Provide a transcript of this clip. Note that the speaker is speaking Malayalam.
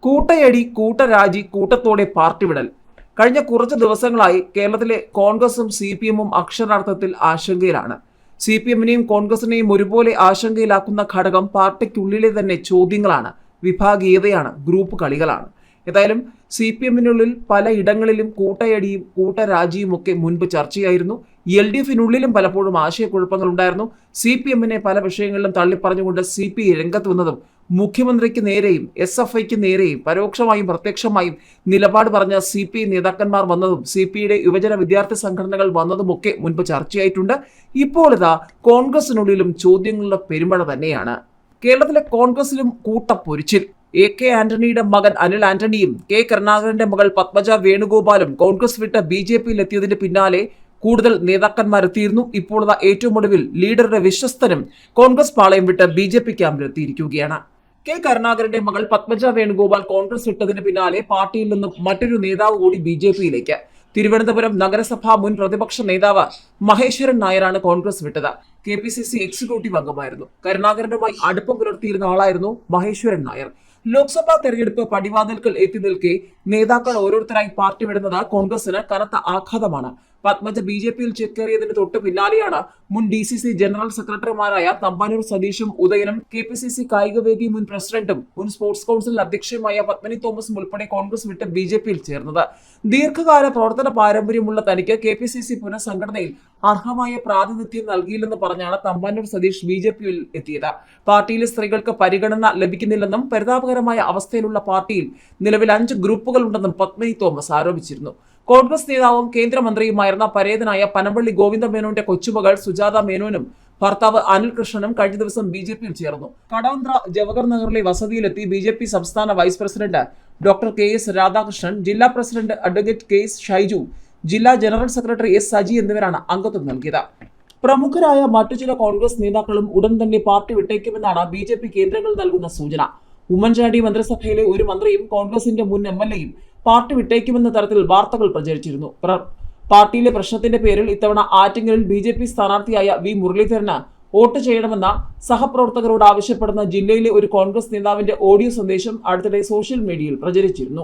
കൂട്ടയടി, കൂട്ടരാജി, കൂട്ടത്തോടെ പാർട്ടി വിടൽ. കഴിഞ്ഞ കുറച്ച് ദിവസങ്ങളായി കേരളത്തിലെ കോൺഗ്രസും CPM-ഉം അക്ഷരാർത്ഥത്തിൽ ആശങ്കയിലാണ്. CPM-നെയും കോൺഗ്രസിനെയും ഒരുപോലെ ആശങ്കയിലാക്കുന്ന ഘടകം പാർട്ടിക്കുള്ളിലെ തന്നെ ചോദ്യങ്ങളാണ്, വിഭാഗീയതയാണ്, ഗ്രൂപ്പ് കളികളാണ്. ഏതായാലും CPM-നുള്ളിൽ പലയിടങ്ങളിലും കൂട്ടയടിയും കൂട്ടരാജിയും ഒക്കെ മുൻപ് ചർച്ചയായിരുന്നു. LDF-നുള്ളിലും പലപ്പോഴും ആശയക്കുഴപ്പങ്ങൾ ഉണ്ടായിരുന്നു. CPM-നെ പല വിഷയങ്ങളിലും തള്ളിപ്പറഞ്ഞുകൊണ്ട് CPI രംഗത്ത് വന്നതും മുഖ്യമന്ത്രിക്ക് നേരെയും SFIക്ക് നേരെയും പരോക്ഷമായും പ്രത്യക്ഷമായും നിലപാട് പറഞ്ഞ CPI നേതാക്കന്മാർ വന്നതും CPIയുടെ യുവജന വിദ്യാർത്ഥി സംഘടനകൾ വന്നതുമൊക്കെ മുൻപ് ചർച്ചയായിട്ടുണ്ട്. ഇപ്പോൾ ഇതാ കോൺഗ്രസിനുള്ളിലും ചോദ്യങ്ങളുടെ പെരുമഴ തന്നെയാണ്. കേരളത്തിലെ കോൺഗ്രസിലും കൂട്ടപ്പൊരിച്ചിൽ. AK ആന്റണിയുടെ മകൻ അനിൽ ആന്റണിയും K കരുണാകരന്റെ മകൾ പത്മജ വേണുഗോപാലും കോൺഗ്രസ് വിട്ട് BJPയിൽ എത്തിയതിന് പിന്നാലെ കൂടുതൽ നേതാക്കന്മാരെത്തിയിരുന്നു. ഇപ്പോൾ ഏറ്റവും ഒടുവിൽ ലീഡറുടെ വിശ്വസ്തനും കോൺഗ്രസ് പാളയം വിട്ട് BJP ക്യാമ്പിലെത്തിയിരിക്കുകയാണ്. K കരുണാകരന്റെ മകൾ പത്മജ വേണുഗോപാൽ കോൺഗ്രസ് വിട്ടതിന് പിന്നാലെ പാർട്ടിയിൽ നിന്നും മറ്റൊരു നേതാവ് കൂടി BJPയിലേക്ക്. തിരുവനന്തപുരം നഗരസഭാ മുൻ പ്രതിപക്ഷ നേതാവ് മഹേശ്വരൻ നായരാണ് കോൺഗ്രസ് വിട്ടത്. KPCC എക്സിക്യൂട്ടീവ് അംഗമായിരുന്നു. കരുണാകരനുമായി അടുപ്പം പുലർത്തിയിരുന്ന ആളായിരുന്നു മഹേശ്വരൻ നായർ. ലോക്സഭാ തെരഞ്ഞെടുപ്പ് പടിവാതിൽക്കൽ എത്തി നിൽക്കെ നേതാക്കൾ ഓരോരുത്തരായി പാർട്ടി വിടുന്നത് കോൺഗ്രസിന് കനത്ത ആഘാതമാണ്. പത്മജ BJPയിൽ ചേക്കേറിയതിന് തൊട്ട് പിന്നാലെയാണ് മുൻ DCC ജനറൽ സെക്രട്ടറിമാരായ തമ്പാനൂർ സതീഷും ഉദയനും KPCC കായികവേദി മുൻ പ്രസിഡന്റും മുൻ സ്പോർട്സ് കൗൺസിൽ അധ്യക്ഷയുമായ പത്മിനി തോമസും ഉൾപ്പെടെ കോൺഗ്രസ് വിട്ട് BJPയിൽ ചേർന്നത്. ദീർഘകാല പ്രവർത്തന പാരമ്പര്യമുള്ള തനിക്ക് KPCC പുനഃസംഘടനയിൽ അർഹമായ പ്രാതിനിധ്യം നൽകിയില്ലെന്ന് പറഞ്ഞാണ് തമ്പാനൂർ സതീഷ് BJPയിൽ എത്തിയത്. പാർട്ടിയിലെ സ്ത്രീകൾക്ക് പരിഗണന ലഭിക്കുന്നില്ലെന്നും പരിതാപകരമായ അവസ്ഥയിലുള്ള പാർട്ടിയിൽ നിലവിൽ 5 ഗ്രൂപ്പുകളുണ്ടെന്നും പത്മിനി തോമസ് ആരോപിച്ചിരുന്നു. കോൺഗ്രസ് നേതാവും കേന്ദ്രമന്ത്രിയുമായിരുന്ന പരേതനായ പനമ്പള്ളി ഗോവിന്ദ മേനോന്റെ കൊച്ചുമകൾ സുജാത മേനോനും ഭർത്താവ് അനിൽ കൃഷ്ണനും കഴിഞ്ഞ ദിവസം BJPയിൽ ചേർന്നു. കടവന്ത്ര ജവഹർ നഗറിലെ വസതിയിലെത്തി BJP സംസ്ഥാന vice president doctor KS Radhakrishnan, ജില്ലാ പ്രസിഡന്റ് അഡ്വക്കേറ്റ് KS ഷൈജു, ജില്ലാ ജനറൽ സെക്രട്ടറി S സജി എന്നിവരാണ് അംഗത്വം നൽകിയത്. പ്രമുഖരായ മറ്റു ചില കോൺഗ്രസ് നേതാക്കളും ഉടൻ തന്നെ പാർട്ടി വിട്ടേക്കുമെന്നാണ് BJP കേന്ദ്രങ്ങൾ നൽകുന്ന സൂചന. ഉമ്മൻചാണ്ടി മന്ത്രിസഭയിലെ ഒരു മന്ത്രിയും കോൺഗ്രസിന്റെ മുൻ MLAയും പാർട്ടി വിട്ടേക്കുമെന്ന തരത്തിൽ വാർത്തകൾ പ്രചരിച്ചിരുന്നു. പാർട്ടിയിലെ പ്രശ്നത്തിന്റെ പേരിൽ ഇത്തവണ ആറ്റിങ്ങലിൽ BJP സ്ഥാനാർത്ഥിയായ V മുരളീധരന് വോട്ട് ചെയ്യണമെന്ന സഹപ്രവർത്തകരോട് ആവശ്യപ്പെടുന്ന ജില്ലയിലെ ഒരു കോൺഗ്രസ് നേതാവിന്റെ ഓഡിയോ സന്ദേശം അടുത്തിടെ സോഷ്യൽ മീഡിയയിൽ പ്രചരിച്ചിരുന്നു.